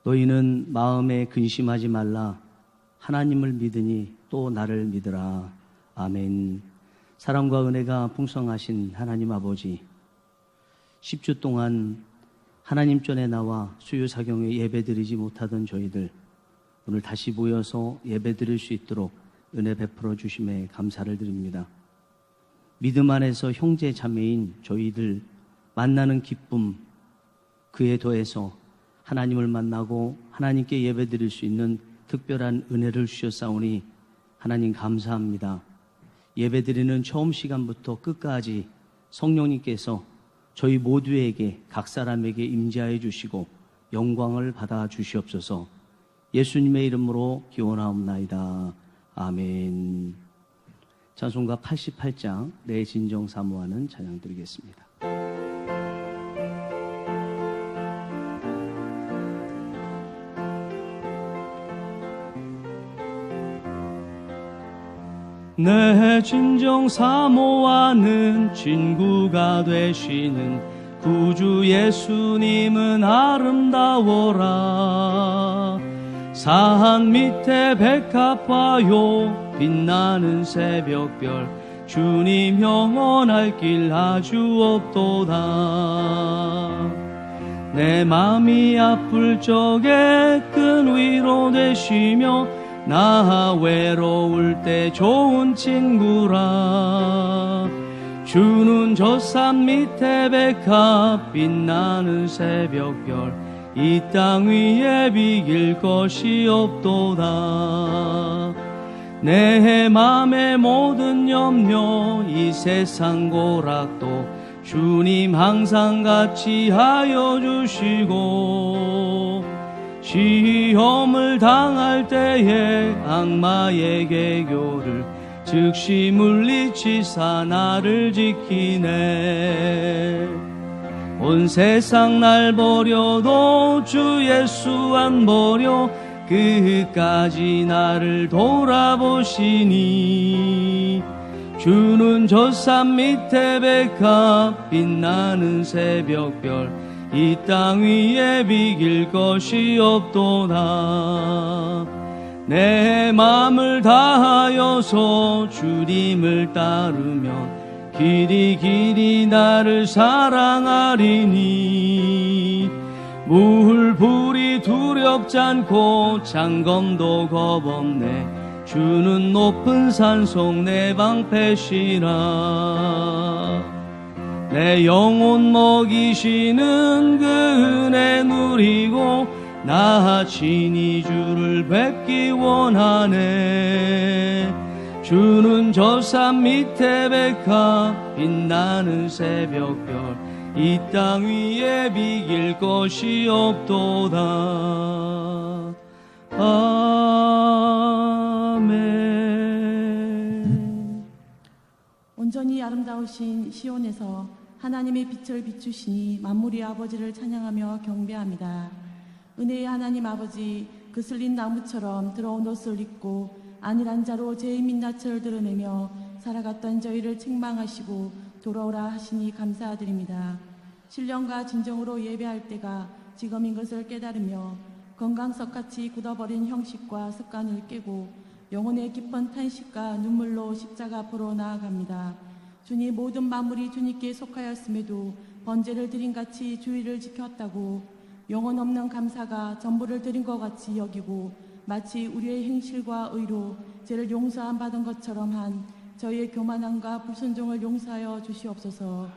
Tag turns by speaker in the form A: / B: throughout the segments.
A: 너희는 마음에 근심하지 말라. 하나님을 믿으니 또 나를 믿으라. 아멘. 사랑과 은혜가 풍성하신 하나님 아버지, 10주 동안 하나님 전에 나와 수요사경에 예배드리지 못하던 저희들, 오늘 다시 모여서 예배드릴 수 있도록 은혜 베풀어 주심에 감사를 드립니다. 믿음 안에서 형제 자매인 저희들 만나는 기쁨, 그에 더해서 하나님을 만나고 하나님께 예배드릴 수 있는 특별한 은혜를 주셨사오니 하나님 감사합니다. 예배드리는 처음 시간부터 끝까지 성령님께서 저희 모두에게 각 사람에게 임재하여 주시고 영광을 받아 주시옵소서. 예수님의 이름으로 기원하옵나이다. 아멘. 찬송가 88장 내 진정 사모하는 찬양 드리겠습니다. 내 진정 사모하는 친구가 되시는 구주 예수님은 아름다워라. 산 밑에 백합 봐요 빛나는 새벽별, 주님 영원할 길 아주 없도다. 내 맘이 아플 적에 큰 위로 되시며 나 외로울 때 좋은 친구라. 주는 저 산 밑에 백합 빛나는 새벽별, 이 땅 위에 비길 것이 없도다. 내 맘의 모든 염려 이 세상 고락도 주님 항상 같이 하여 주시고, 시험을 당할 때에 악마의 계교를 즉시 물리치사 나를 지키네. 온 세상 날 버려도 주 예수 안 버려 끝까지 나를 돌아보시니, 주는 저 산 밑에 백합 빛나는 새벽별, 이 땅 위에 비길 것이 없도다. 내 맘을 다하여서 주님을 따르면 길이 길이 나를 사랑하리니, 물불이 두렵지 않고 장검도 겁없네. 주는 높은 산속 내 방패시라. 내 영혼 먹이시는 그 은혜 누리고 나 친히 주를 뵙기 원하네. 주는 저 산 밑에 백합 빛나는 새벽별, 이 땅 위에 비길 것이 없도다. 아멘.
B: 온전히 아름다우신 시온에서 하나님의 빛을 비추시니 만물의 아버지를 찬양하며 경배합니다. 은혜의 하나님 아버지, 그슬린 나무처럼 더러운 옷을 입고 안일한 자로 죄의 민낯을 드러내며 살아갔던 저희를 책망하시고 돌아오라 하시니 감사드립니다. 신령과 진정으로 예배할 때가 지금인 것을 깨달으며 건강석같이 굳어버린 형식과 습관을 깨고 영혼의 깊은 탄식과 눈물로 십자가 앞으로 나아갑니다. 주님, 모든 만물이 주님께 속하였음에도 번제를 드림같이 주의를 지켰다고 영혼 없는 감사가 전부를 드린 것 같이 여기고 마치 우리의 행실과 의로 죄를 용서함 받은 것처럼 한 저희의 교만함과 불순종을 용서하여 주시옵소서.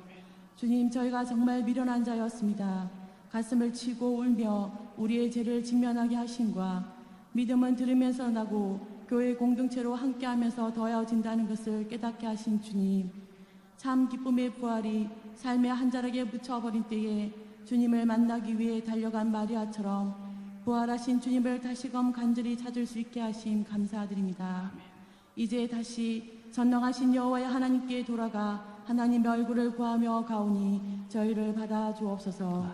B: 주님, 저희가 정말 미련한 자였습니다. 가슴을 치고 울며 우리의 죄를 직면하게 하심과 믿음은 들으면서 나고 교회 공동체로 함께하면서 더해진다는 것을 깨닫게 하신 주님, 참 기쁨의 부활이 삶의 한 자락에 묻혀버린 때에 주님을 만나기 위해 달려간 마리아처럼 부활하신 주님을 다시금 간절히 찾을 수 있게 하심 감사드립니다. 이제 다시 전능하신 여호와의 하나님께 돌아가 하나님의 얼굴을 구하며 가오니 저희를 받아 주옵소서.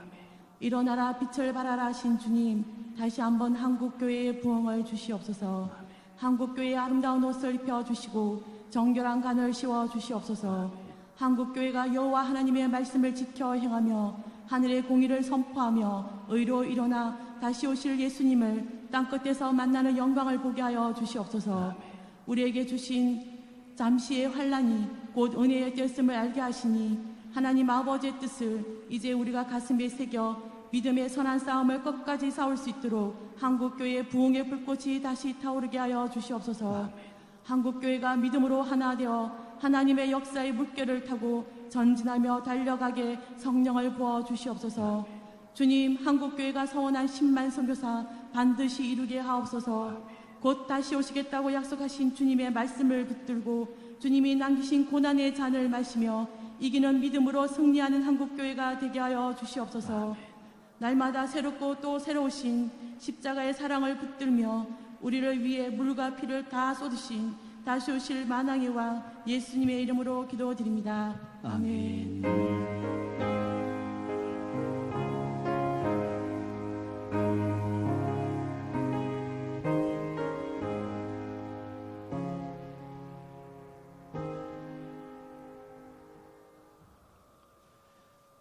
B: 일어나라 빛을 발하라 하신 주님, 다시 한번 한국교회의 부흥을 주시옵소서. 한국교회의 아름다운 옷을 입혀주시고 정결한 간을 씌워주시옵소서. 한국교회가 여호와 하나님의 말씀을 지켜 행하며 하늘의 공의를 선포하며 의로 일어나 다시 오실 예수님을 땅끝에서 만나는 영광을 보게 하여 주시옵소서. 우리에게 주신 잠시의 환난이 곧 은혜의 때였음을 알게 하시니 하나님 아버지의 뜻을 이제 우리가 가슴에 새겨 믿음의 선한 싸움을 끝까지 싸울 수 있도록 한국교회의 부흥의 불꽃이 다시 타오르게 하여 주시옵소서. 한국교회가 믿음으로 하나 되어 하나님의 역사의 물결을 타고 전진하며 달려가게 성령을 부어 주시옵소서. 주님, 한국교회가 서원한 10만 선교사 반드시 이루게 하옵소서. 곧 다시 오시겠다고 약속하신 주님의 말씀을 붙들고 주님이 남기신 고난의 잔을 마시며 이기는 믿음으로 승리하는 한국교회가 되게 하여 주시옵소서. 날마다 새롭고 또 새로우신 십자가의 사랑을 붙들며 우리를 위해 물과 피를 다 쏟으신 다시 오실 만왕의 왕 예수님의 이름으로 기도드립니다. 아멘.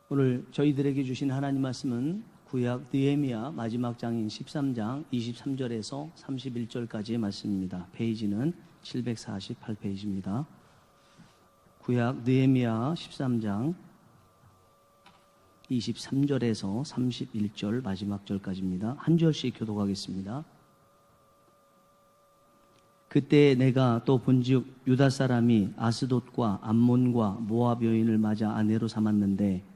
A: 오늘 저희들에게 주신 하나님 말씀은 구약 느헤미야 마지막 장인 13장 23절에서 31절까지의 말씀입니다. 페이지는 748페이지입니다. 구약 느헤미야 13장 23절에서 31절 마지막 절까지입니다. 한 절씩 교독하겠습니다. 그때 내가 또 본즉 유다 사람이 아스돗과 암몬과 모압 여인을 맞아 아내로 삼았는데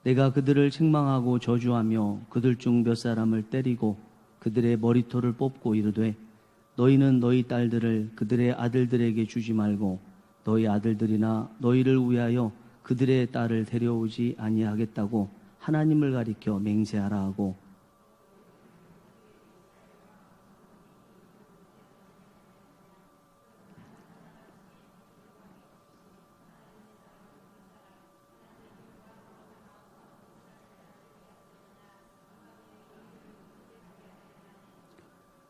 A: 내가 그들을 책망하고 저주하며 그들 중 몇 사람을 때리고 그들의 머리털을 뽑고 이르되 너희는 너희 딸들을 그들의 아들들에게 주지 말고 너희 아들들이나 너희를 위하여 그들의 딸을 데려오지 아니하겠다고 하나님을 가리켜 맹세하라 하고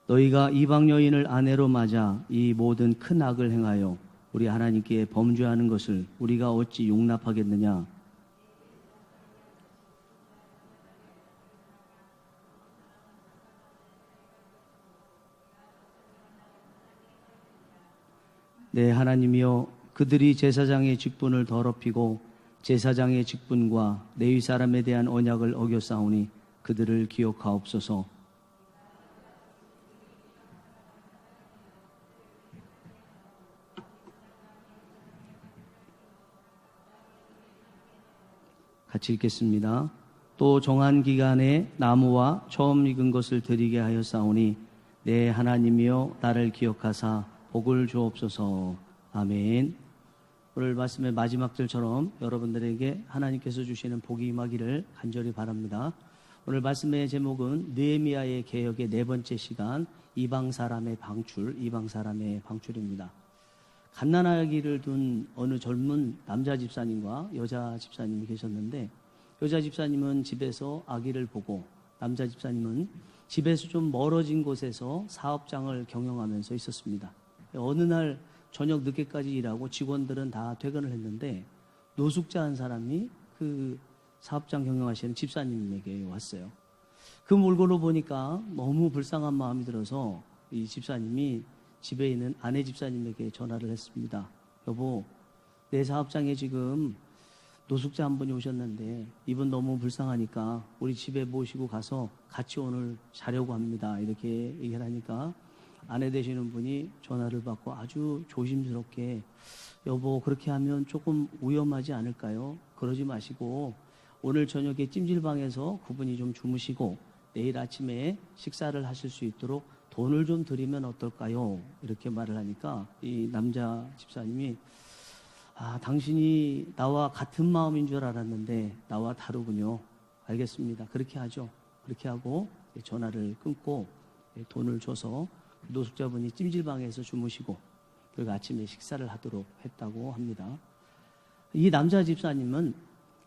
A: 너희가 이방 여인을 아내로 맞아 이 모든 큰 악을 행하여 우리 하나님께 범죄하는 것을 우리가 어찌 용납하겠느냐? 내 하나님이여, 그들이 제사장의 직분을 더럽히고 제사장의 직분과 레위 사람에 대한 언약을 어겼사오니 그들을 기억하옵소서. 같이 읽겠습니다. 또 정한 기간에 나무와 처음 익은 것을 드리게 하였사오니 내 하나님이여 나를 기억하사 복을 주옵소서. 아멘. 오늘 말씀의 마지막 절처럼 여러분들에게 하나님께서 주시는 복이 임하기를 간절히 바랍니다. 오늘 말씀의 제목은 느헤미야의 개혁의 네 번째 시간, 이방 사람의 방출입니다. 갓난아기를 둔 어느 젊은 남자 집사님과 여자 집사님이 계셨는데, 여자 집사님은 집에서 아기를 보고 남자 집사님은 집에서 좀 멀어진 곳에서 사업장을 경영하면서 있었습니다. 어느 날 저녁 늦게까지 일하고 직원들은 다 퇴근을 했는데 노숙자 한 사람이 그 사업장 경영하시는 집사님에게 왔어요. 그 물건을 보니까 너무 불쌍한 마음이 들어서 이 집사님이 집에 있는 아내 집사님에게 전화를 했습니다. 여보, 내 사업장에 지금 노숙자 한 분이 오셨는데 이분 너무 불쌍하니까 우리 집에 모시고 가서 같이 오늘 자려고 합니다. 이렇게 얘기를 하니까 아내 되시는 분이 전화를 받고 아주 조심스럽게, 여보, 그렇게 하면 조금 위험하지 않을까요? 그러지 마시고 오늘 저녁에 찜질방에서 그분이 좀 주무시고 내일 아침에 식사를 하실 수 있도록 돈을 좀 드리면 어떨까요? 이렇게 말을 하니까 이 남자 집사님이, 당신이 나와 같은 마음인 줄 알았는데 나와 다르군요. 알겠습니다. 그렇게 하죠. 그렇게 하고 전화를 끊고 돈을 줘서 노숙자분이 찜질방에서 주무시고 그리고 아침에 식사를 하도록 했다고 합니다. 이 남자 집사님은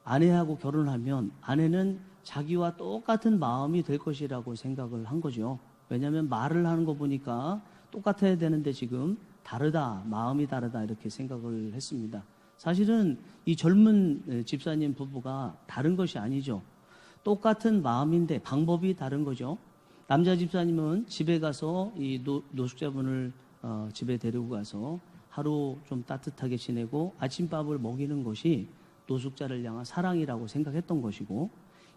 A: 아내하고 결혼하면 아내는 자기와 똑같은 마음이 될 것이라고 생각을 한 거죠. 왜냐하면 말을 하는 거 보니까 똑같아야 되는데 지금 다르다, 마음이 다르다 이렇게 생각을 했습니다. 사실은 이 젊은 집사님 부부가 다른 것이 아니죠. 똑같은 마음인데 방법이 다른 거죠. 남자 집사님은 집에 가서 이 노숙자분을 집에 데리고 가서 하루 좀 따뜻하게 지내고 아침밥을 먹이는 것이 노숙자를 향한 사랑이라고 생각했던 것이고,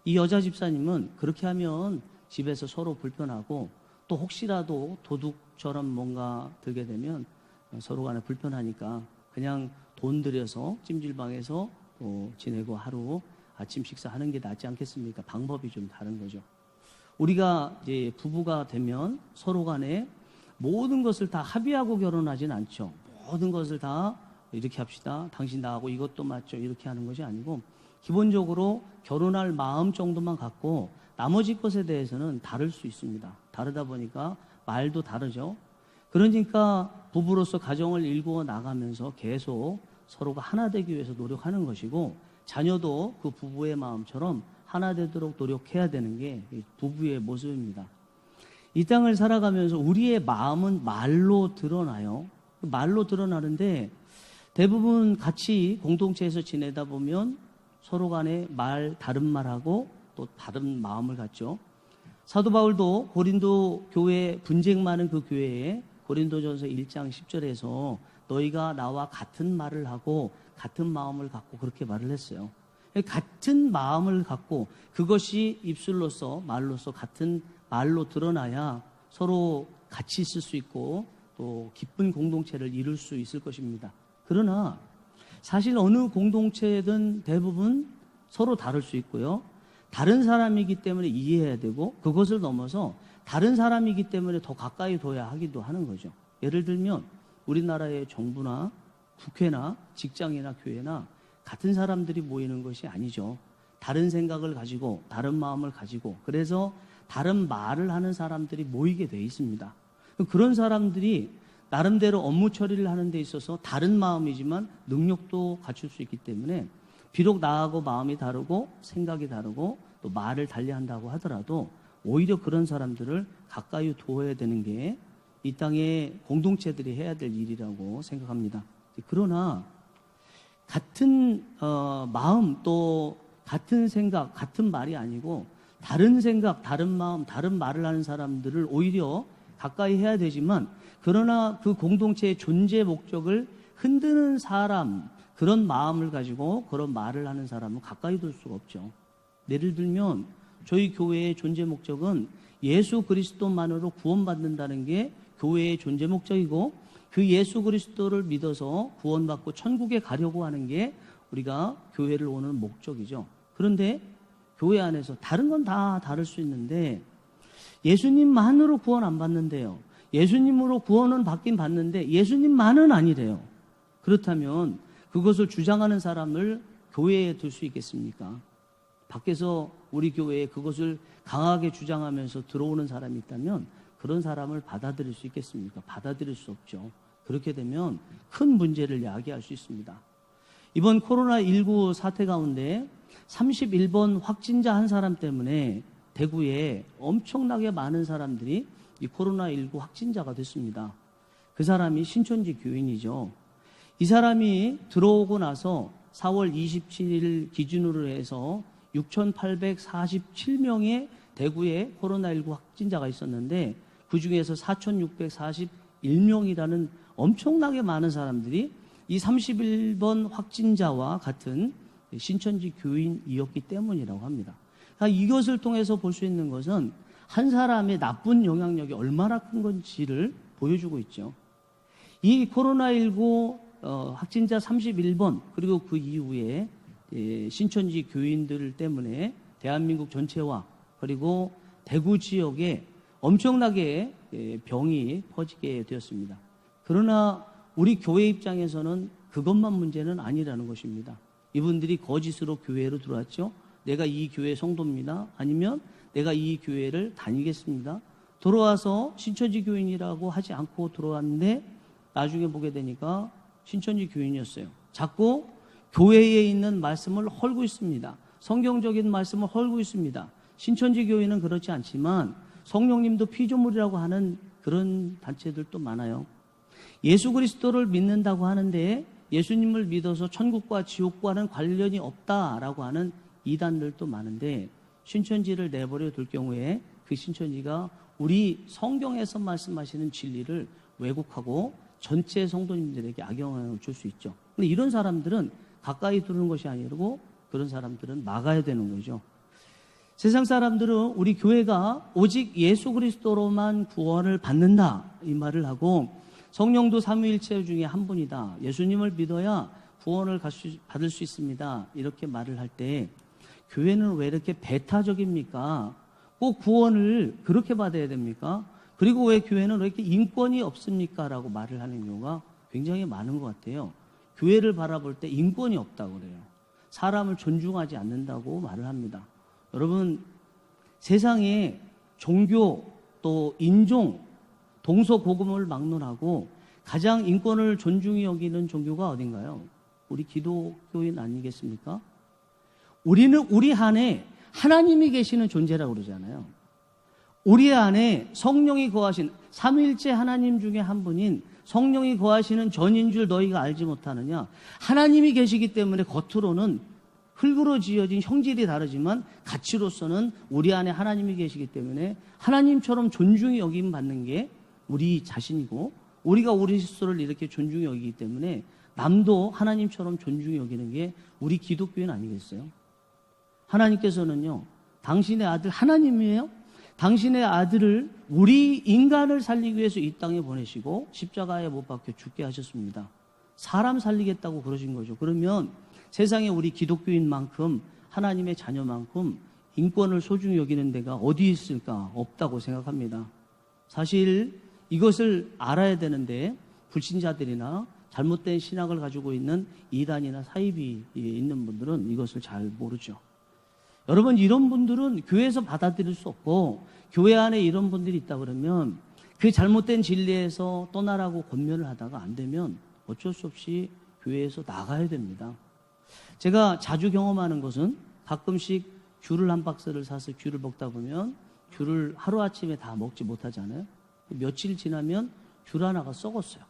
A: 이 여자 집사님은 그렇게 하면 집에서 서로 불편하고 또 혹시라도 도둑처럼 뭔가 들게 되면 서로 간에 불편하니까 그냥 돈 들여서 찜질방에서 지내고 하루 아침 식사하는 게 낫지 않겠습니까? 방법이 좀 다른 거죠. 우리가 이제 부부가 되면 서로 간에 모든 것을 다 합의하고 결혼하진 않죠. 모든 것을 다 이렇게 합시다. 당신 나하고 이것도 맞죠. 이렇게 하는 것이 아니고 기본적으로 결혼할 마음 정도만 갖고 나머지 것에 대해서는 다를 수 있습니다. 다르다 보니까 말도 다르죠. 그러니까 부부로서 가정을 일구어 나가면서 계속 서로가 하나 되기 위해서 노력하는 것이고, 자녀도 그 부부의 마음처럼 하나 되도록 노력해야 되는 게 부부의 모습입니다. 이 땅을 살아가면서 우리의 마음은 말로 드러나요. 말로 드러나는데 대부분 같이 공동체에서 지내다 보면 서로 간에 다른 말하고 또 다른 마음을 갖죠. 사도 바울도 고린도 교회, 분쟁 많은 그 교회에 고린도전서 1장 10절에서 너희가 나와 같은 말을 하고 같은 마음을 갖고 그렇게 말을 했어요. 같은 마음을 갖고 그것이 입술로서 말로서 같은 말로 드러나야 서로 같이 있을 수 있고 또 기쁜 공동체를 이룰 수 있을 것입니다. 그러나 사실 어느 공동체든 대부분 서로 다를 수 있고요. 다른 사람이기 때문에 이해해야 되고 그것을 넘어서 다른 사람이기 때문에 더 가까이 둬야 하기도 하는 거죠. 예를 들면 우리나라의 정부나 국회나 직장이나 교회나 같은 사람들이 모이는 것이 아니죠. 다른 생각을 가지고 다른 마음을 가지고 그래서 다른 말을 하는 사람들이 모이게 돼 있습니다. 그런 사람들이 나름대로 업무 처리를 하는 데 있어서 다른 마음이지만 능력도 갖출 수 있기 때문에 비록 나하고 마음이 다르고 생각이 다르고 또 말을 달리한다고 하더라도 오히려 그런 사람들을 가까이 두어야 되는 게 이 땅의 공동체들이 해야 될 일이라고 생각합니다. 그러나 같은 마음 또 같은 생각, 같은 말이 아니고 다른 생각, 다른 마음, 다른 말을 하는 사람들을 오히려 가까이 해야 되지만 그러나 그 공동체의 존재 목적을 흔드는 사람, 그런 마음을 가지고 그런 말을 하는 사람은 가까이 둘 수가 없죠. 예를 들면 저희 교회의 존재 목적은 예수 그리스도만으로 구원받는다는 게 교회의 존재 목적이고 그 예수 그리스도를 믿어서 구원받고 천국에 가려고 하는 게 우리가 교회를 오는 목적이죠. 그런데 교회 안에서 다른 건 다 다를 수 있는데 예수님만으로 구원 안 받는데요. 예수님으로 구원은 받긴 받는데 예수님만은 아니래요. 그렇다면 그것을 주장하는 사람을 교회에 둘 수 있겠습니까? 밖에서 우리 교회에 그것을 강하게 주장하면서 들어오는 사람이 있다면 그런 사람을 받아들일 수 있겠습니까? 받아들일 수 없죠. 그렇게 되면 큰 문제를 야기할 수 있습니다. 이번 코로나19 사태 가운데 31번 확진자 한 사람 때문에 대구에 엄청나게 많은 사람들이 이 코로나19 확진자가 됐습니다. 그 사람이 신천지 교인이죠. 이 사람이 들어오고 나서 4월 27일 기준으로 해서 6,847명의 대구에 코로나19 확진자가 있었는데 그 중에서 4,641명이라는 엄청나게 많은 사람들이 이 31번 확진자와 같은 신천지 교인이었기 때문이라고 합니다. 그러니까 이것을 통해서 볼 수 있는 것은 한 사람의 나쁜 영향력이 얼마나 큰 건지를 보여주고 있죠. 이 코로나19 확진자 31번 그리고 그 이후에 신천지 교인들 때문에 대한민국 전체와 그리고 대구 지역에 엄청나게 병이 퍼지게 되었습니다. 그러나 우리 교회 입장에서는 그것만 문제는 아니라는 것입니다. 이분들이 거짓으로 교회로 들어왔죠. 내가 이 교회 성도입니다. 아니면 내가 이 교회를 다니겠습니다. 들어와서 신천지 교인이라고 하지 않고 들어왔는데 나중에 보게 되니까 신천지 교인이었어요. 자꾸 교회에 있는 말씀을 헐고 있습니다. 성경적인 말씀을 헐고 있습니다. 신천지 교인은 그렇지 않지만 성령님도 피조물이라고 하는 그런 단체들도 많아요. 예수 그리스도를 믿는다고 하는데 예수님을 믿어서 천국과 지옥과는 관련이 없다라고 하는 이단들도 많은데, 신천지를 내버려 둘 경우에 그 신천지가 우리 성경에서 말씀하시는 진리를 왜곡하고 전체 성도님들에게 악영향을 줄 수 있죠. 근데 이런 사람들은 가까이 두는 것이 아니고 그런 사람들은 막아야 되는 거죠. 세상 사람들은 우리 교회가 오직 예수 그리스도로만 구원을 받는다 이 말을 하고, 성령도 삼위일체 중에 한 분이다, 예수님을 믿어야 구원을 받을 수 있습니다, 이렇게 말을 할 때 교회는 왜 이렇게 배타적입니까? 꼭 구원을 그렇게 받아야 됩니까? 그리고 왜 교회는 왜 이렇게 인권이 없습니까? 라고 말을 하는 경우가 굉장히 많은 것 같아요. 교회를 바라볼 때 인권이 없다고 그래요. 사람을 존중하지 않는다고 말을 합니다. 여러분, 세상에 종교 또 인종, 동서고금을 막론하고 가장 인권을 존중히 여기는 종교가 어딘가요? 우리 기독교인 아니겠습니까? 우리는 우리 안에 하나님이 계시는 존재라고 그러잖아요. 우리 안에 성령이 거하신 삼위일체 하나님 중에 한 분인 성령이 거하시는 전인 줄 너희가 알지 못하느냐? 하나님이 계시기 때문에 겉으로는 흙으로 지어진 형질이 다르지만 가치로서는 우리 안에 하나님이 계시기 때문에 하나님처럼 존중이 여김 받는 게 우리 자신이고, 우리가 우리 스스로를 이렇게 존중히 여기기 때문에 남도 하나님처럼 존중히 여기는 게 우리 기독교인 아니겠어요? 하나님께서는요, 당신의 아들 하나님이에요. 당신의 아들을, 우리 인간을 살리기 위해서 이 땅에 보내시고 십자가에 못 박혀 죽게 하셨습니다. 사람 살리겠다고 그러신 거죠. 그러면 세상에 우리 기독교인만큼 하나님의 자녀만큼 인권을 소중히 여기는 데가 어디 있을까? 없다고 생각합니다. 사실 이것을 알아야 되는데 불신자들이나 잘못된 신학을 가지고 있는 이단이나 사이비 있는 분들은 이것을 잘 모르죠. 여러분, 이런 분들은 교회에서 받아들일 수 없고, 교회 안에 이런 분들이 있다 그러면 그 잘못된 진리에서 떠나라고 권면을 하다가 안 되면 어쩔 수 없이 교회에서 나가야 됩니다. 제가 자주 경험하는 것은 가끔씩 귤을 한 박스를 사서 귤을 먹다 보면 귤을 하루아침에 다 먹지 못하잖아요. 며칠 지나면 귤 하나가 썩었어요.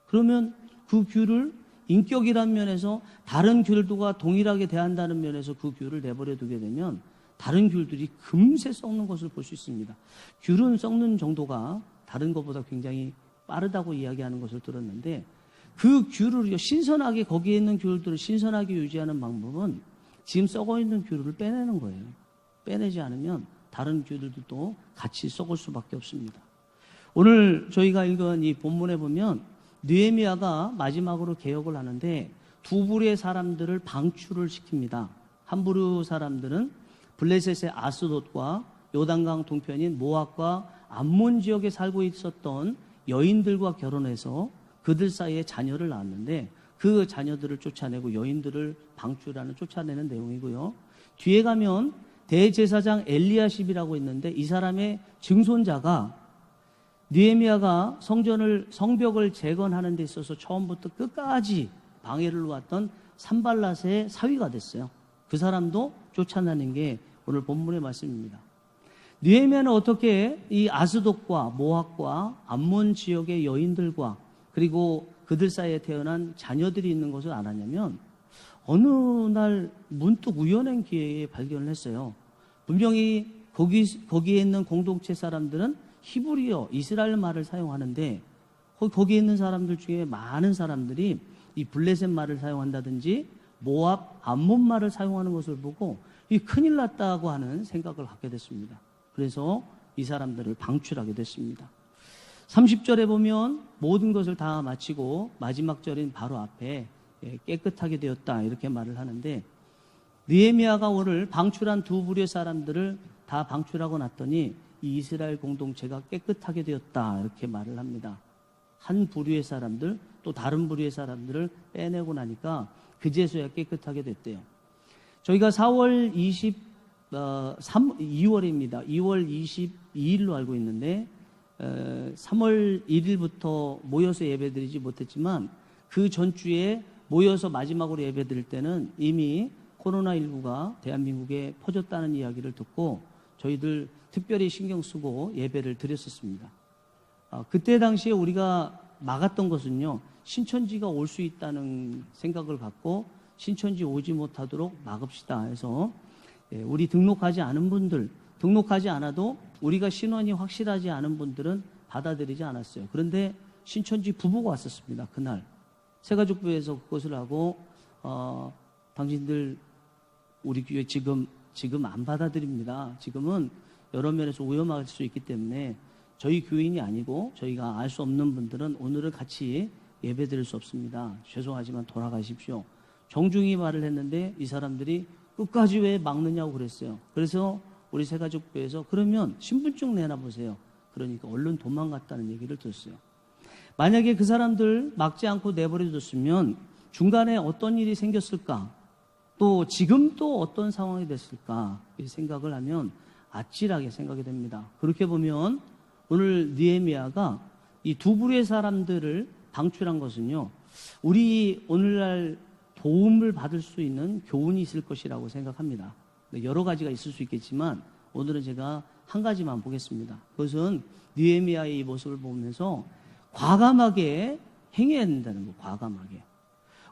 A: 그러면 그 귤을 인격이란 면에서 다른 귤들과 동일하게 대한다는 면에서 그 귤을 내버려 두게 되면 다른 귤들이 금세 썩는 것을 볼 수 있습니다. 귤은 썩는 정도가 다른 것보다 굉장히 빠르다고 이야기하는 것을 들었는데, 그 귤을 신선하게, 거기에 있는 귤들을 신선하게 유지하는 방법은 지금 썩어 있는 귤을 빼내는 거예요. 빼내지 않으면 다른 귤들도 같이 썩을 수밖에 없습니다. 오늘 저희가 읽은 이 본문에 보면 느헤미야가 마지막으로 개혁을 하는데 두 부류의 사람들을 방출을 시킵니다. 한 부류 사람들은 블레셋의 아스돗과 요단강 동편인 모압과 암몬 지역에 살고 있었던 여인들과 결혼해서 그들 사이에 자녀를 낳았는데, 그 자녀들을 쫓아내고 여인들을 방출하는, 쫓아내는 내용이고요. 뒤에 가면 대제사장 엘리야십이라고 있는데, 이 사람의 증손자가 느헤미야가 성벽을 재건하는 데 있어서 처음부터 끝까지 방해를 놓았던 산발랏의 사위가 됐어요. 그 사람도 쫓아내는 게 오늘 본문의 말씀입니다. 느헤미야는 어떻게 이 아스돗과 모압과 암몬 지역의 여인들과 그리고 그들 사이에 태어난 자녀들이 있는 것을 알았냐면, 어느 날 문득 우연한 기회에 발견을 했어요. 분명히 거기에 있는 공동체 사람들은 히브리어, 이스라엘 말을 사용하는데 거기에 있는 사람들 중에 많은 사람들이 이 블레셋 말을 사용한다든지 모압, 암몬 말을 사용하는 것을 보고 이 큰일 났다고 하는 생각을 갖게 됐습니다. 그래서 이 사람들을 방출하게 됐습니다. 30절에 보면 모든 것을 다 마치고 마지막 절인 바로 앞에 깨끗하게 되었다 이렇게 말을 하는데, 느헤미야가 오늘 방출한 두 부류의 사람들을 다 방출하고 났더니 이 이스라엘 공동체가 깨끗하게 되었다 이렇게 말을 합니다. 한 부류의 사람들 또 다른 부류의 사람들을 빼내고 나니까 그제서야 깨끗하게 됐대요. 저희가 2월 22일로 알고 있는데 3월 1일부터 모여서 예배드리지 못했지만 그 전주에 모여서 마지막으로 예배드릴 때는 이미 코로나19가 대한민국에 퍼졌다는 이야기를 듣고 저희들 특별히 신경 쓰고 예배를 드렸었습니다. 그때 당시에 우리가 막았던 것은요, 신천지가 올 수 있다는 생각을 갖고 신천지 오지 못하도록 막읍시다 해서 우리 등록하지 않은 분들, 등록하지 않아도 우리가 신원이 확실하지 않은 분들은 받아들이지 않았어요. 그런데 신천지 부부가 왔었습니다. 그날 새가족부에서 그것을 하고 당신들 우리 교회 지금 안 받아들입니다. 지금은 여러 면에서 오염할 수 있기 때문에 저희 교인이 아니고 저희가 알 수 없는 분들은 오늘은 같이 예배드릴 수 없습니다. 죄송하지만 돌아가십시오. 정중히 말을 했는데 이 사람들이 끝까지 왜 막느냐고 그랬어요. 그래서 우리 새가족부에서 그러면 신분증 내놔보세요. 그러니까 얼른 도망갔다는 얘기를 들었어요. 만약에 그 사람들 막지 않고 내버려뒀으면 중간에 어떤 일이 생겼을까? 또 지금 또 어떤 상황이 됐을까? 이 생각을 하면 아찔하게 생각이 됩니다. 그렇게 보면 오늘 느헤미야가 이 두 부류의 사람들을 방출한 것은요, 우리 오늘날 도움을 받을 수 있는 교훈이 있을 것이라고 생각합니다. 여러 가지가 있을 수 있겠지만 오늘은 제가 한 가지만 보겠습니다. 그것은 느헤미야의 이 모습을 보면서 과감하게 행해야 된다는 거, 과감하게.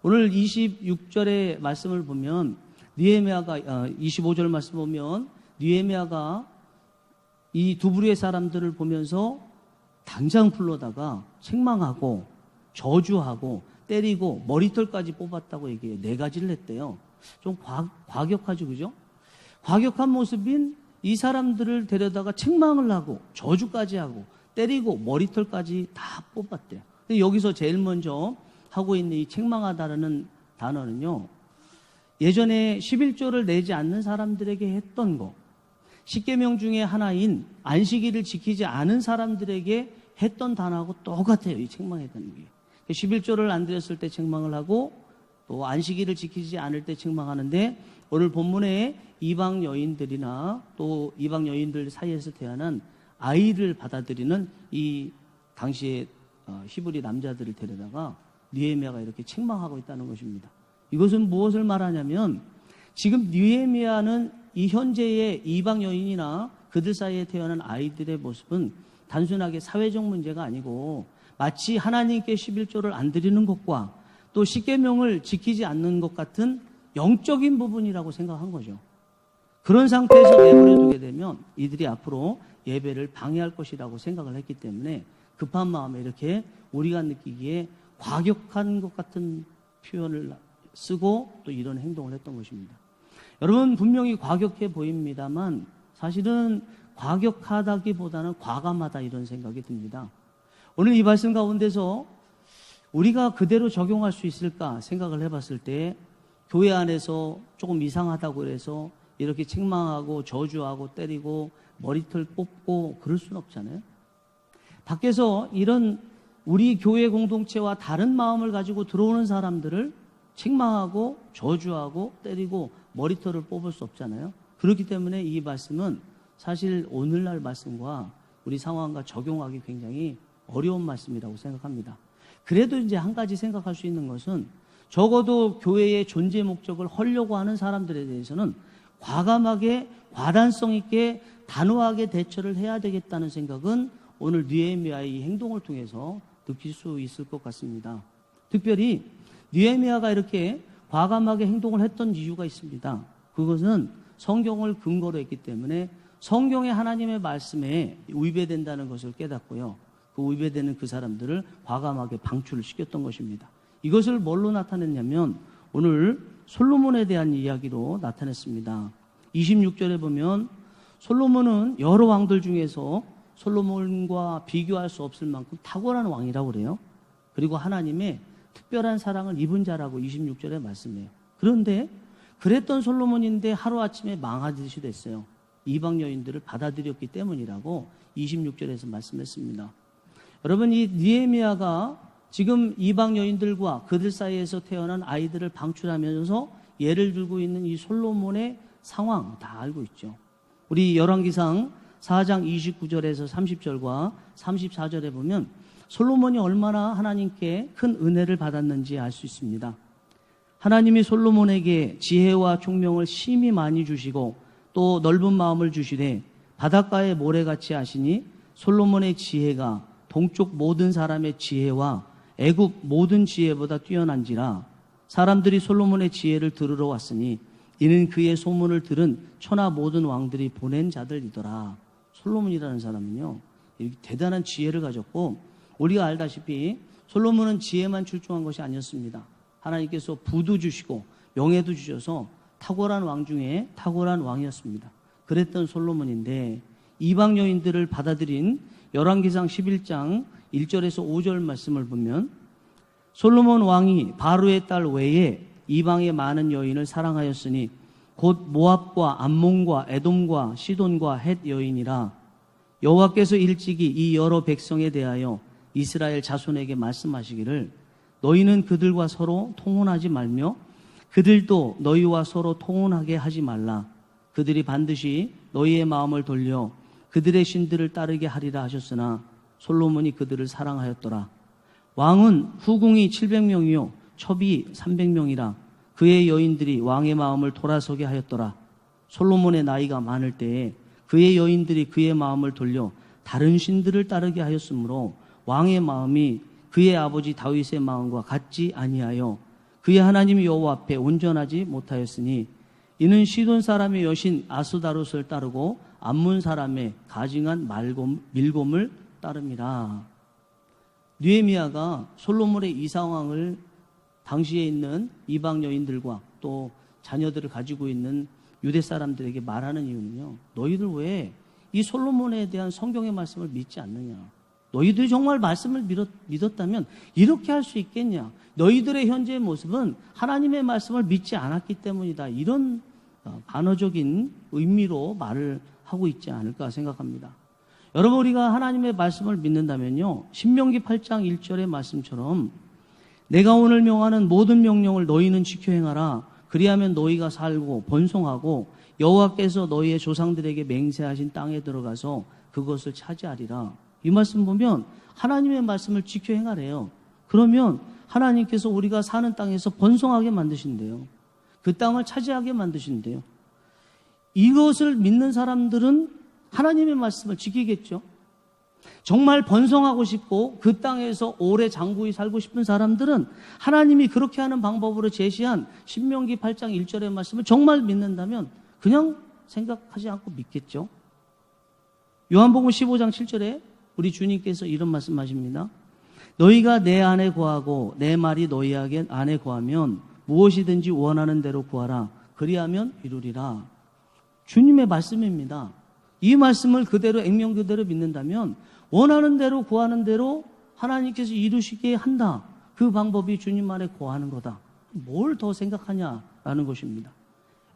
A: 오늘 26절의 말씀을 보면 느헤미야가 25절 말씀 보면 느헤미야가 이 두 부류의 사람들을 보면서 당장 불러다가 책망하고 저주하고 때리고 머리털까지 뽑았다고 얘기해요. 4가지를 했대요. 좀 과격하죠, 그죠? 과격한 모습인 이 사람들을 데려다가 책망을 하고 저주까지 하고 때리고 머리털까지 다 뽑았대요. 근데 여기서 제일 먼저 하고 있는 이 책망하다라는 단어는요, 예전에 11조를 내지 않는 사람들에게 했던 거, 십계명 중에 하나인 안식일을 지키지 않은 사람들에게 했던 단어하고 똑같아요. 이 책망했다는 게. 11조를 안 드렸을 때 책망을 하고 또 안식일을 지키지 않을 때 책망하는데, 오늘 본문에 이방 여인들이나 또 이방 여인들 사이에서 태어난 아이를 받아들이는 이 당시에 히브리 남자들을 데려다가 느헤미야가 이렇게 책망하고 있다는 것입니다. 이것은 무엇을 말하냐면, 지금 느헤미야는 이 현재의 이방 여인이나 그들 사이에 태어난 아이들의 모습은 단순하게 사회적 문제가 아니고 마치 하나님께 11조를 안 드리는 것과 또 십계명을 지키지 않는 것 같은 영적인 부분이라고 생각한 거죠. 그런 상태에서 내버려두게 되면 이들이 앞으로 예배를 방해할 것이라고 생각을 했기 때문에 급한 마음에 이렇게 우리가 느끼기에 과격한 것 같은 표현을 쓰고 또 이런 행동을 했던 것입니다. 여러분, 분명히 과격해 보입니다만 사실은 과격하다기보다는 과감하다, 이런 생각이 듭니다. 오늘 이 말씀 가운데서 우리가 그대로 적용할 수 있을까 생각을 해봤을 때, 교회 안에서 조금 이상하다고 해서 이렇게 책망하고 저주하고 때리고 머리털 뽑고 그럴 수는 없잖아요. 밖에서 이런 우리 교회 공동체와 다른 마음을 가지고 들어오는 사람들을 책망하고 저주하고 때리고 머리털을 뽑을 수 없잖아요. 그렇기 때문에 이 말씀은 사실 오늘날 말씀과 우리 상황과 적용하기 굉장히 어려운 말씀이라고 생각합니다. 그래도 이제 한 가지 생각할 수 있는 것은, 적어도 교회의 존재 목적을 헐려고 하는 사람들에 대해서는 과감하게 과단성 있게 단호하게 대처를 해야 되겠다는 생각은 오늘 느헤미야의 이 행동을 통해서 느낄 수 있을 것 같습니다. 특별히 느헤미야가 이렇게 과감하게 행동을 했던 이유가 있습니다. 그것은 성경을 근거로 했기 때문에 성경의 하나님의 말씀에 위배된다는 것을 깨닫고요, 그 위배되는 그 사람들을 과감하게 방출을 시켰던 것입니다. 이것을 뭘로 나타냈냐면 오늘 솔로몬에 대한 이야기로 나타냈습니다. 26절에 보면 솔로몬은 여러 왕들 중에서 솔로몬과 비교할 수 없을 만큼 탁월한 왕이라고 그래요. 그리고 하나님의 특별한 사랑을 입은 자라고 26절에 말씀해요. 그런데 그랬던 솔로몬인데 하루아침에 망하듯이 됐어요. 이방 여인들을 받아들였기 때문이라고 26절에서 말씀했습니다. 여러분, 이 느헤미야가 지금 이방 여인들과 그들 사이에서 태어난 아이들을 방출하면서 예를 들고 있는 이 솔로몬의 상황 다 알고 있죠. 우리 열왕기상 4장 29절에서 30절과 34절에 보면 솔로몬이 얼마나 하나님께 큰 은혜를 받았는지 알 수 있습니다. 하나님이 솔로몬에게 지혜와 총명을 심히 많이 주시고 또 넓은 마음을 주시되 바닷가의 모래같이 하시니 솔로몬의 지혜가 동쪽 모든 사람의 지혜와 애굽 모든 지혜보다 뛰어난지라. 사람들이 솔로몬의 지혜를 들으러 왔으니 이는 그의 소문을 들은 천하 모든 왕들이 보낸 자들이더라. 솔로몬이라는 사람은요, 이렇게 대단한 지혜를 가졌고, 우리가 알다시피 솔로몬은 지혜만 출중한 것이 아니었습니다. 하나님께서 부도 주시고 명예도 주셔서 탁월한 왕 중에 탁월한 왕이었습니다. 그랬던 솔로몬인데, 이방 여인들을 받아들인 열왕기상 11장 1절에서 5절 말씀을 보면, 솔로몬 왕이 바로의 딸 외에 이방의 많은 여인을 사랑하였으니 곧 모압과 암몬과 에돔과 시돈과 헷 여인이라. 여호와께서 일찍이 이 여러 백성에 대하여 이스라엘 자손에게 말씀하시기를 너희는 그들과 서로 통혼하지 말며 그들도 너희와 서로 통혼하게 하지 말라. 그들이 반드시 너희의 마음을 돌려 그들의 신들을 따르게 하리라 하셨으나 솔로몬이 그들을 사랑하였더라. 왕은 후궁이 700명이요 첩이 300명이라. 그의 여인들이 왕의 마음을 돌아서게 하였더라. 솔로몬의 나이가 많을 때에 그의 여인들이 그의 마음을 돌려 다른 신들을 따르게 하였으므로 왕의 마음이 그의 아버지 다윗의 마음과 같지 아니하여 그의 하나님 여호와 앞에 온전하지 못하였으니 이는 시돈 사람의 여신 아스다롯을 따르고 암몬 사람의 가증한 밀곰을 따릅니다. 느헤미야가 솔로몬의 이 상황을 당시에 있는 이방 여인들과 또 자녀들을 가지고 있는 유대 사람들에게 말하는 이유는요, 너희들 왜 이 솔로몬에 대한 성경의 말씀을 믿지 않느냐? 너희들이 정말 말씀을 믿었다면 이렇게 할 수 있겠냐? 너희들의 현재의 모습은 하나님의 말씀을 믿지 않았기 때문이다. 이런 반어적인 의미로 말을 하고 있지 않을까 생각합니다. 여러분, 우리가 하나님의 말씀을 믿는다면요, 신명기 8장 1절의 말씀처럼 내가 오늘 명하는 모든 명령을 너희는 지켜 행하라. 그리하면 너희가 살고 번성하고 여호와께서 너희의 조상들에게 맹세하신 땅에 들어가서 그것을 차지하리라. 이 말씀 보면 하나님의 말씀을 지켜 행하래요. 그러면 하나님께서 우리가 사는 땅에서 번성하게 만드신대요. 그 땅을 차지하게 만드신대요. 이것을 믿는 사람들은 하나님의 말씀을 지키겠죠. 정말 번성하고 싶고 그 땅에서 오래 장구히 살고 싶은 사람들은 하나님이 그렇게 하는 방법으로 제시한 신명기 8장 1절의 말씀을 정말 믿는다면 그냥 생각하지 않고 믿겠죠. 요한복음 15장 7절에 우리 주님께서 이런 말씀하십니다. 너희가 내 안에 거하고 내 말이 너희 안에 거하면 무엇이든지 원하는 대로 구하라. 그리하면 이루리라. 주님의 말씀입니다. 이 말씀을 그대로 액면 그대로 믿는다면 원하는 대로 구하는 대로 하나님께서 이루시게 한다. 그 방법이 주님 안에 거하는 거다. 뭘 더 생각하냐라는 것입니다.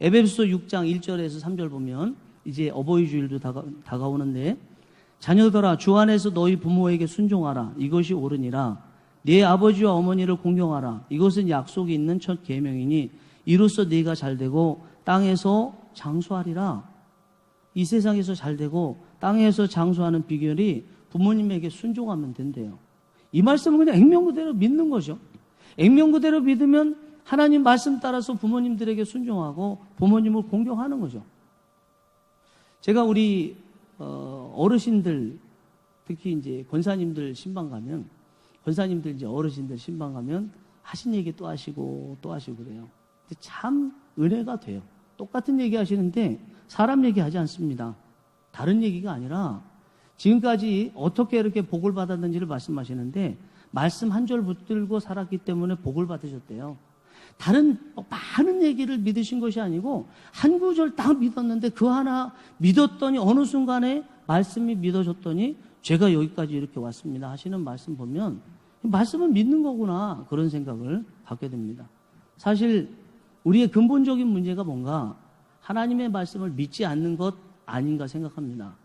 A: 에베소서 6장 1절에서 3절 보면 이제 어버이 주일도 다가오는데 자녀들아 주 안에서 너희 부모에게 순종하라. 이것이 옳으니라. 네 아버지와 어머니를 공경하라. 이것은 약속이 있는 첫 계명이니 이로써 네가 잘되고 땅에서 장수하리라. 이 세상에서 잘되고 땅에서 장수하는 비결이 부모님에게 순종하면 된대요. 이 말씀은 그냥 액면 그대로 믿는 거죠. 액면 그대로 믿으면 하나님 말씀 따라서 부모님들에게 순종하고 부모님을 공경하는 거죠. 제가 우리 어르신들, 특히 이제 권사님들 신방 가면, 권사님들 이제 어르신들 신방 가면 하신 얘기 또 하시고 또 하시고 그래요. 근데 참 은혜가 돼요. 똑같은 얘기 하시는데 사람 얘기하지 않습니다. 다른 얘기가 아니라 지금까지 어떻게 이렇게 복을 받았는지를 말씀하시는데 말씀 한 절 붙들고 살았기 때문에 복을 받으셨대요. 다른 많은 얘기를 믿으신 것이 아니고 한 구절 딱 믿었는데 그 하나 믿었더니 어느 순간에 말씀이 믿어졌더니 제가 여기까지 이렇게 왔습니다 하시는 말씀 보면 말씀은 믿는 거구나 그런 생각을 갖게 됩니다. 사실 우리의 근본적인 문제가 뭔가 하나님의 말씀을 믿지 않는 것 아닌가 생각합니다.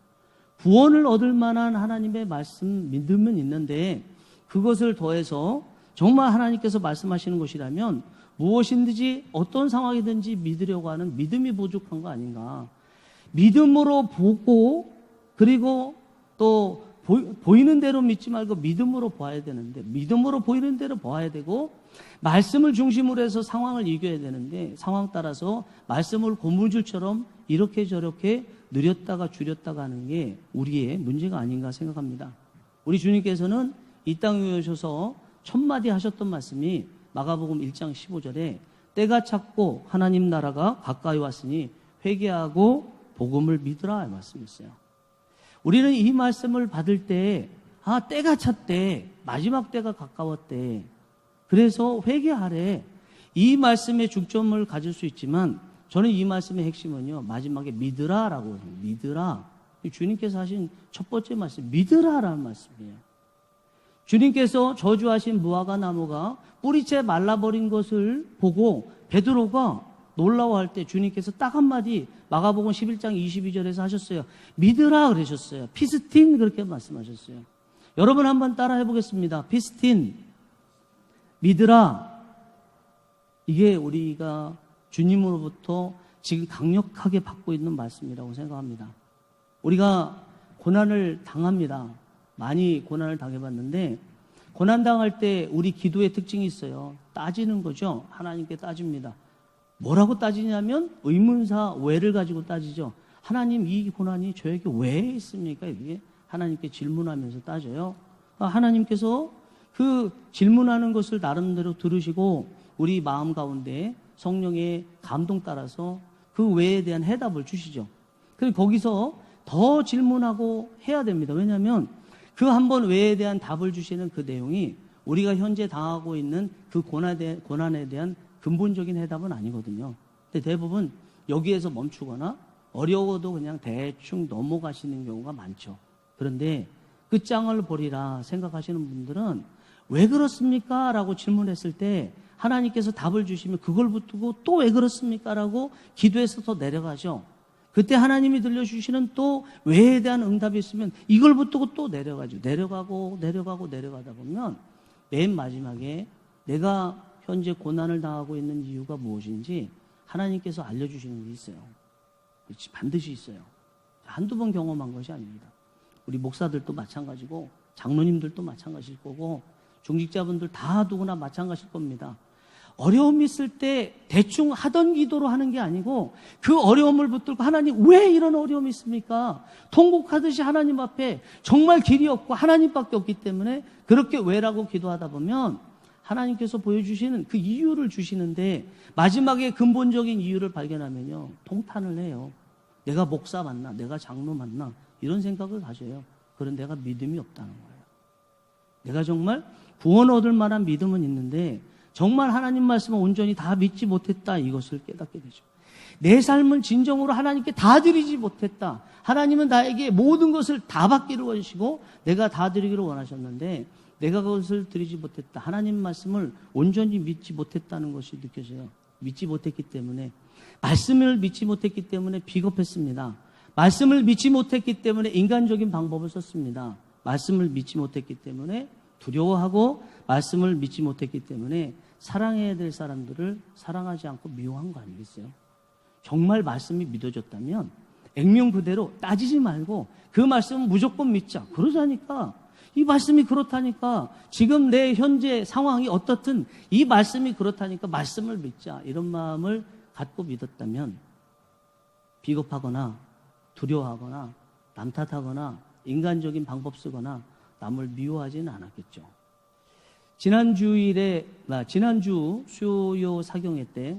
A: 구원을 얻을 만한 하나님의 말씀 믿으면 있는데 그것을 더해서 정말 하나님께서 말씀하시는 것이라면 무엇인지 어떤 상황이든지 믿으려고 하는 믿음이 부족한 거 아닌가. 믿음으로 보고 그리고 또 보이는 대로 믿지 말고 믿음으로 봐야 되는데 믿음으로 보이는 대로 봐야 되고 말씀을 중심으로 해서 상황을 이겨야 되는데 상황 따라서 말씀을 고무줄처럼 이렇게 저렇게 느렸다가 줄였다가 하는 게 우리의 문제가 아닌가 생각합니다. 우리 주님께서는 이 땅에 오셔서 첫마디 하셨던 말씀이 마가복음 1장 15절에 때가 찼고 하나님 나라가 가까이 왔으니 회개하고 복음을 믿으라 이 말씀이었어요. 우리는 이 말씀을 받을 때 때가 찼대. 마지막 때가 가까웠대. 그래서 회개하래. 이 말씀의 중점을 가질 수 있지만 저는 이 말씀의 핵심은요. 마지막에 믿으라라고 해요. 믿으라. 주님께서 하신 첫 번째 말씀 믿으라라는 말씀이에요. 주님께서 저주하신 무화과 나무가 뿌리채 말라버린 것을 보고 베드로가 놀라워할 때 주님께서 딱 한마디 마가복음 11장 22절에서 하셨어요. 믿으라 그러셨어요. 피스틴 그렇게 말씀하셨어요. 여러분 한번 따라 해보겠습니다. 피스틴 믿으라. 이게 우리가 주님으로부터 지금 강력하게 받고 있는 말씀이라고 생각합니다. 우리가 고난을 당합니다. 많이 고난을 당해봤는데 고난당할 때 우리 기도의 특징이 있어요. 따지는 거죠. 하나님께 따집니다. 뭐라고 따지냐면 의문사 왜를 가지고 따지죠. 하나님 이 고난이 저에게 왜 있습니까? 이게 하나님께 질문하면서 따져요. 하나님께서 그 질문하는 것을 나름대로 들으시고 우리 마음 가운데 성령의 감동 따라서 그 왜에 대한 해답을 주시죠. 그리고 거기서 더 질문하고 해야 됩니다. 왜냐하면 그 한 번 왜에 대한 답을 주시는 그 내용이 우리가 현재 당하고 있는 그 고난에 대한 근본적인 해답은 아니거든요. 근데 대부분 여기에서 멈추거나 어려워도 그냥 대충 넘어가시는 경우가 많죠. 그런데 끝장을 보리라 생각하시는 분들은 왜 그렇습니까? 라고 질문했을 때 하나님께서 답을 주시면 그걸 붙들고 또 왜 그렇습니까? 라고 기도해서 더 내려가죠. 그때 하나님이 들려주시는 또 왜에 대한 응답이 있으면 이걸 붙들고 또 내려가죠. 내려가다 보면 맨 마지막에 내가 현재 고난을 당하고 있는 이유가 무엇인지 하나님께서 알려주시는 게 있어요. 그렇지, 반드시 있어요. 한두 번 경험한 것이 아닙니다. 우리 목사들도 마찬가지고 장로님들도 마찬가지일 거고 중직자분들 다 누구나 마찬가지일 겁니다. 어려움이 있을 때 대충 하던 기도로 하는 게 아니고 그 어려움을 붙들고 하나님 왜 이런 어려움이 있습니까? 통곡하듯이 하나님 앞에 정말 길이 없고 하나님밖에 없기 때문에 그렇게 왜라고 기도하다 보면 하나님께서 보여주시는 그 이유를 주시는데 마지막에 근본적인 이유를 발견하면요 통탄을 해요. 내가 목사 맞나? 내가 장로 맞나? 이런 생각을 가져요. 그런 내가 믿음이 없다는 거예요. 내가 정말 구원 얻을 만한 믿음은 있는데 정말 하나님 말씀을 온전히 다 믿지 못했다 이것을 깨닫게 되죠. 내 삶을 진정으로 하나님께 다 드리지 못했다. 하나님은 나에게 모든 것을 다 받기를 원하시고 내가 다 드리기를 원하셨는데 내가 그것을 드리지 못했다. 하나님 말씀을 온전히 믿지 못했다는 것이 느껴져요. 믿지 못했기 때문에 말씀을 믿지 못했기 때문에 비겁했습니다. 말씀을 믿지 못했기 때문에 인간적인 방법을 썼습니다. 말씀을 믿지 못했기 때문에 두려워하고 말씀을 믿지 못했기 때문에 사랑해야 될 사람들을 사랑하지 않고 미워한 거 아니겠어요? 정말 말씀이 믿어졌다면 액면 그대로 따지지 말고 그 말씀은 무조건 믿자. 그러자니까 이 말씀이 그렇다니까 지금 내 현재 상황이 어떻든 이 말씀이 그렇다니까 말씀을 믿자. 이런 마음을 갖고 믿었다면 비겁하거나 두려워하거나 남 탓하거나 인간적인 방법 쓰거나 남을 미워하지는 않았겠죠. 지난주 수요 사경회 때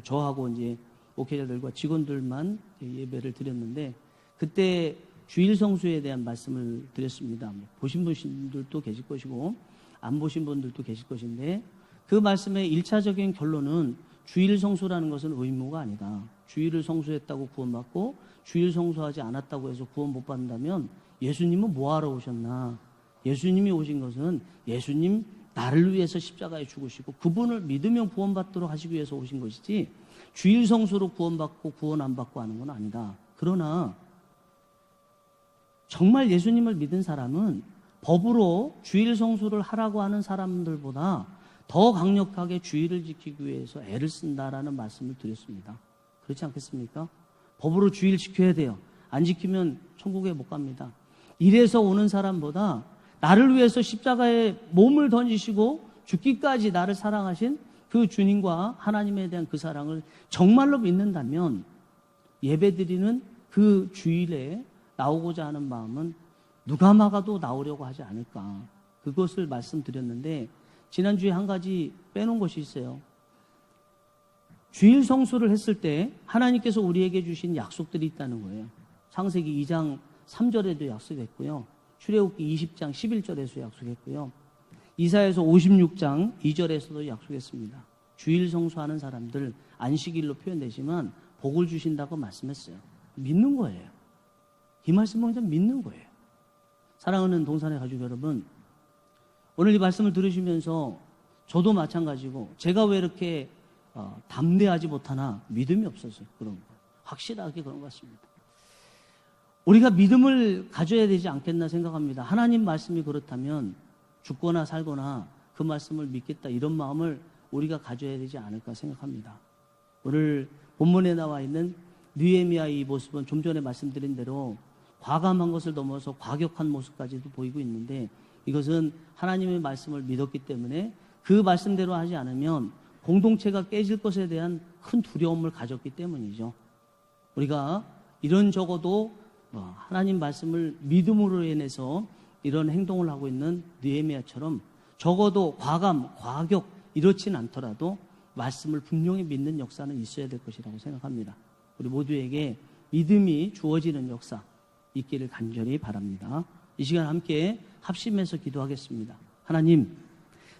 A: 저하고 이제 목회자들과 직원들만 예배를 드렸는데 그때 주일 성수에 대한 말씀을 드렸습니다. 보신 분들도 계실 것이고 안 보신 분들도 계실 것인데 그 말씀의 1차적인 결론은 주일 성수라는 것은 의무가 아니다. 주일을 성수했다고 구원받고 주일 성수하지 않았다고 해서 구원 못 받는다면 예수님은 뭐하러 오셨나? 예수님이 오신 것은 예수님 나를 위해서 십자가에 죽으시고 그분을 믿으면 구원받도록 하시기 위해서 오신 것이지 주일 성수로 구원받고 구원 안 받고 하는 건 아니다. 그러나 정말 예수님을 믿은 사람은 법으로 주일 성수를 하라고 하는 사람들보다 더 강력하게 주일을 지키기 위해서 애를 쓴다라는 말씀을 드렸습니다. 그렇지 않겠습니까? 법으로 주일 지켜야 돼요. 안 지키면 천국에 못 갑니다. 이래서 오는 사람보다 나를 위해서 십자가에 몸을 던지시고 죽기까지 나를 사랑하신 그 주님과 하나님에 대한 그 사랑을 정말로 믿는다면 예배드리는 그 주일에 나오고자 하는 마음은 누가 막아도 나오려고 하지 않을까. 그것을 말씀드렸는데 지난주에 한 가지 빼놓은 것이 있어요. 주일 성수를 했을 때 하나님께서 우리에게 주신 약속들이 있다는 거예요. 창세기 2장 3절에도 약속했고요. 출애굽기 20장 11절에서 약속했고요. 이사야서 56장 2절에서도 약속했습니다. 주일 성수하는 사람들 안식일로 표현되지만 복을 주신다고 말씀했어요. 믿는 거예요. 이 말씀을 그냥 믿는 거예요. 사랑하는 동산의 가족 여러분, 오늘 이 말씀을 들으시면서 저도 마찬가지고 제가 왜 이렇게 담대하지 못하나 믿음이 없어서 그런 거예요. 확실하게 그런 것 같습니다. 우리가 믿음을 가져야 되지 않겠나 생각합니다. 하나님 말씀이 그렇다면 죽거나 살거나 그 말씀을 믿겠다 이런 마음을 우리가 가져야 되지 않을까 생각합니다. 오늘 본문에 나와 있는 느헤미야의 이 모습은 좀 전에 말씀드린 대로 과감한 것을 넘어서 과격한 모습까지도 보이고 있는데 이것은 하나님의 말씀을 믿었기 때문에 그 말씀대로 하지 않으면 공동체가 깨질 것에 대한 큰 두려움을 가졌기 때문이죠. 우리가 이런 적어도 하나님 말씀을 믿음으로 인해서 이런 행동을 하고 있는 느헤미야처럼 적어도 과감, 과격 이렇진 않더라도 말씀을 분명히 믿는 역사는 있어야 될 것이라고 생각합니다. 우리 모두에게 믿음이 주어지는 역사 있기를 간절히 바랍니다. 이 시간 함께 합심해서 기도하겠습니다. 하나님,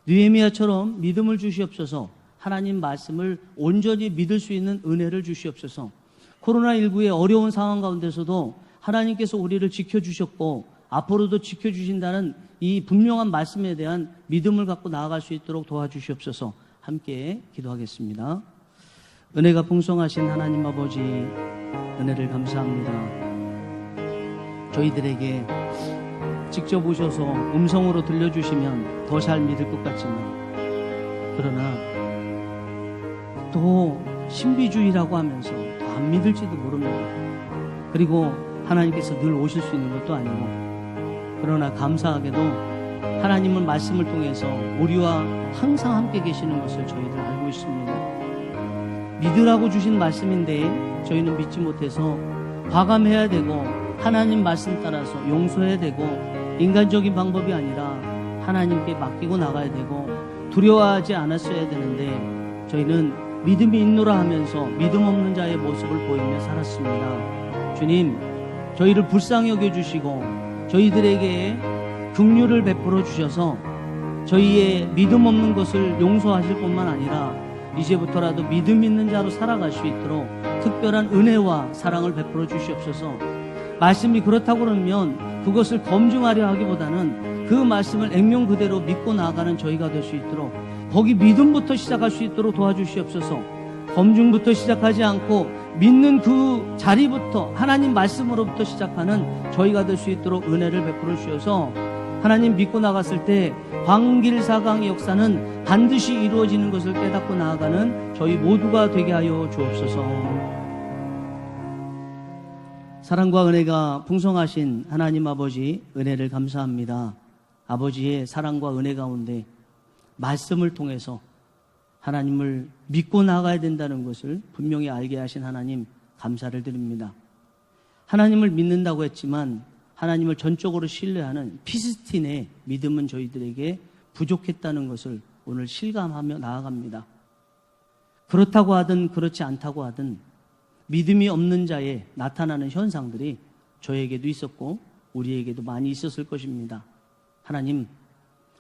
A: 느헤미야처럼 믿음을 주시옵소서. 하나님 말씀을 온전히 믿을 수 있는 은혜를 주시옵소서. 코로나19의 어려운 상황 가운데서도 하나님께서 우리를 지켜주셨고 앞으로도 지켜주신다는 이 분명한 말씀에 대한 믿음을 갖고 나아갈 수 있도록 도와주시옵소서. 함께 기도하겠습니다. 은혜가 풍성하신 하나님 아버지, 은혜를 감사합니다. 저희들에게 직접 오셔서 음성으로 들려주시면 더 잘 믿을 것 같지만 그러나 또 신비주의라고 하면서 더 안 믿을지도 모릅니다. 그리고 하나님께서 늘 오실 수 있는 것도 아니고 그러나 감사하게도 하나님은 말씀을 통해서 우리와 항상 함께 계시는 것을 저희들 알고 있습니다. 믿으라고 주신 말씀인데 저희는 믿지 못해서 과감해야 되고 하나님 말씀 따라서 용서해야 되고 인간적인 방법이 아니라 하나님께 맡기고 나가야 되고 두려워하지 않았어야 되는데 저희는 믿음이 있노라 하면서 믿음 없는 자의 모습을 보이며 살았습니다. 주님, 저희를 불쌍히 여겨주시고 저희들에게 긍휼을 베풀어 주셔서 저희의 믿음 없는 것을 용서하실 뿐만 아니라 이제부터라도 믿음 있는 자로 살아갈 수 있도록 특별한 은혜와 사랑을 베풀어 주시옵소서. 말씀이 그렇다고 그러면 그것을 검증하려 하기보다는 그 말씀을 액면 그대로 믿고 나아가는 저희가 될 수 있도록 거기 믿음부터 시작할 수 있도록 도와주시옵소서. 검증부터 시작하지 않고 믿는 그 자리부터 하나님 말씀으로부터 시작하는 저희가 될 수 있도록 은혜를 베풀어 주셔서 하나님 믿고 나갔을 때 광길사강의 역사는 반드시 이루어지는 것을 깨닫고 나아가는 저희 모두가 되게 하여 주옵소서. 사랑과 은혜가 풍성하신 하나님 아버지, 은혜를 감사합니다. 아버지의 사랑과 은혜 가운데 말씀을 통해서 하나님을 믿고 나가야 된다는 것을 분명히 알게 하신 하나님, 감사를 드립니다. 하나님을 믿는다고 했지만 하나님을 전적으로 신뢰하는 피스틴의 믿음은 저희들에게 부족했다는 것을 오늘 실감하며 나아갑니다. 그렇다고 하든 그렇지 않다고 하든 믿음이 없는 자에 나타나는 현상들이 저에게도 있었고 우리에게도 많이 있었을 것입니다. 하나님,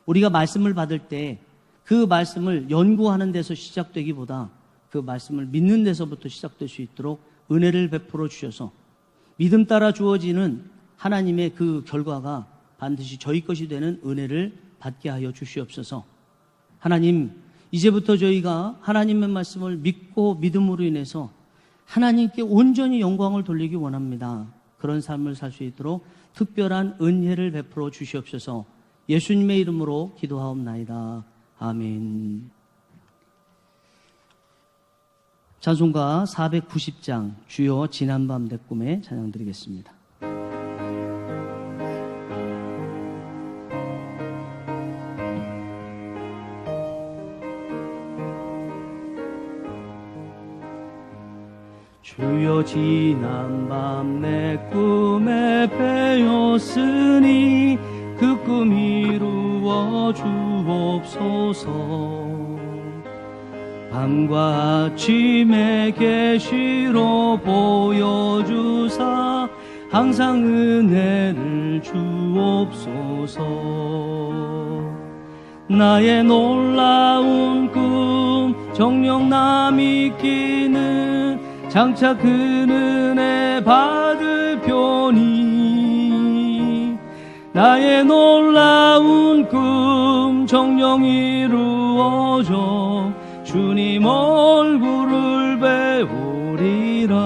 A: 우리가 말씀을 받을 때 그 말씀을 연구하는 데서 시작되기보다 그 말씀을 믿는 데서부터 시작될 수 있도록 은혜를 베풀어 주셔서 믿음 따라 주어지는 하나님의 그 결과가 반드시 저희 것이 되는 은혜를 받게 하여 주시옵소서. 하나님, 이제부터 저희가 하나님의 말씀을 믿고 믿음으로 인해서 하나님께 온전히 영광을 돌리기 원합니다. 그런 삶을 살 수 있도록 특별한 은혜를 베풀어 주시옵소서. 예수님의 이름으로 기도하옵나이다. 아멘. 찬송가 490장 주여 지난밤 내 꿈에 찬양 드리겠습니다. 주여 지난 밤 내 꿈에 베었으니 그 꿈 이루어 주옵소서. 밤과 아침에 계시로 보여주사 항상 은혜를 주옵소서. 나의 놀라운 꿈 정녕 남이 끼는 장차 그 은혜 받을 편이 나의 놀라운 꿈 정녕 이루어져 주님 얼굴을 배우리라.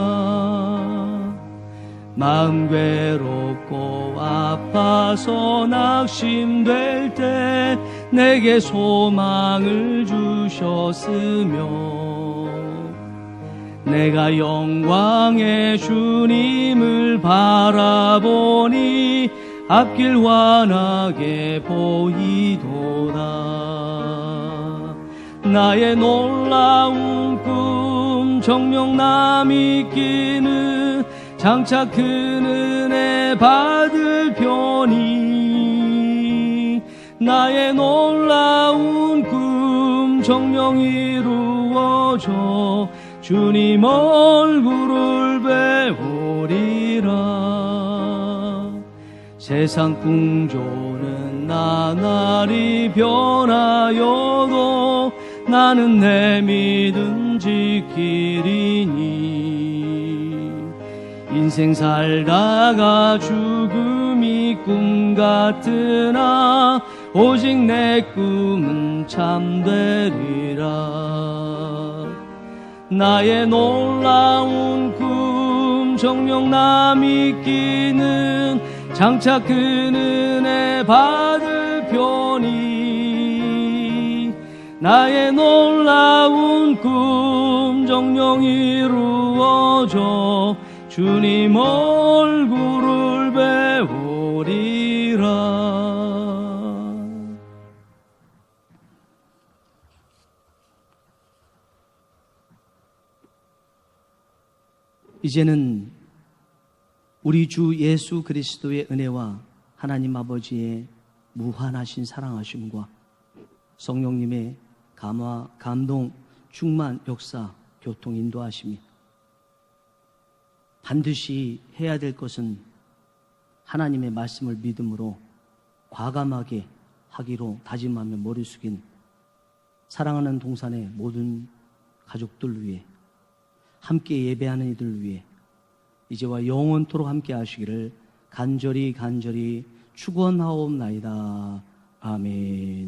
A: 마음 괴롭고 아파서 낙심될 때 내게 소망을 주셨으며 내가 영광의 주님을 바라보니 앞길 환하게 보이도다. 나의 놀라운 꿈 정녕 남이 끼는 장차 큰 은혜 받을 편이 나의 놀라운 꿈 정녕 이루어져 주님 얼굴을 배우리라. 세상 풍조는 나날이 변하여도 나는 내 믿음 지키리니 인생 살다가 죽음이 꿈 같으나 오직 내 꿈은 참되리라. 나의 놀라운 꿈 정녕 남이 끼는 장차 큰 은혜 받을 편이 나의 놀라운 꿈 정녕 이루어져 주님 얼굴을 배우리라. 이제는 우리 주 예수 그리스도의 은혜와 하나님 아버지의 무한하신 사랑하심과 성령님의 감화, 감동, 충만, 역사, 교통, 인도하심이 반드시 해야 될 것은 하나님의 말씀을 믿음으로 과감하게 하기로 다짐하며 머리 숙인 사랑하는 동산의 모든 가족들 위해 함께 예배하는 이들 위해 이제와 영원토록 함께 하시기를 간절히 축원하옵나이다. 아멘.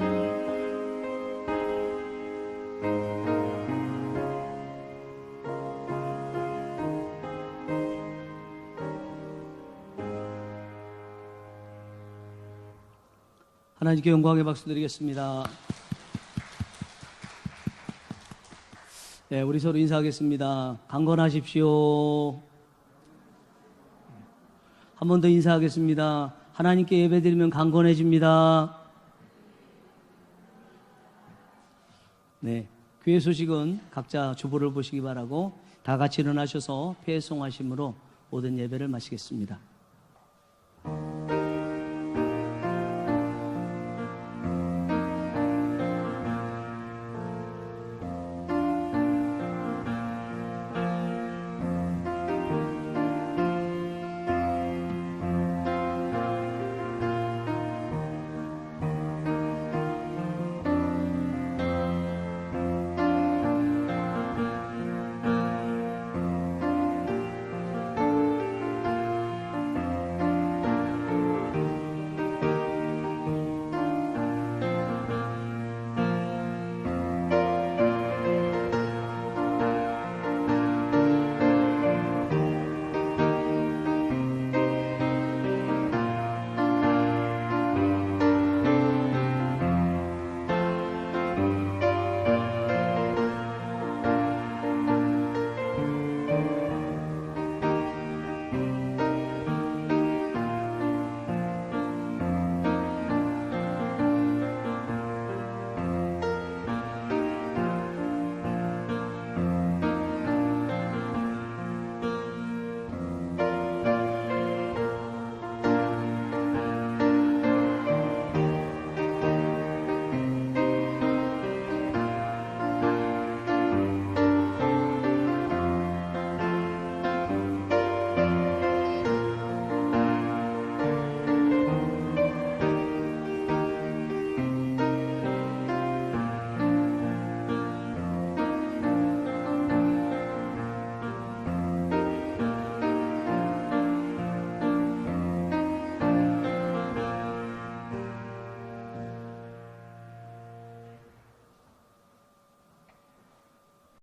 A: 하나님께 영광의 박수 드리겠습니다. 네, 우리 서로 인사하겠습니다. 강건하십시오. 한 번 더 인사하겠습니다. 하나님께 예배드리면 강건해집니다. 네, 교회 소식은 각자 주보를 보시기 바라고 다 같이 일어나셔서 폐송하심으로 모든 예배를 마치겠습니다.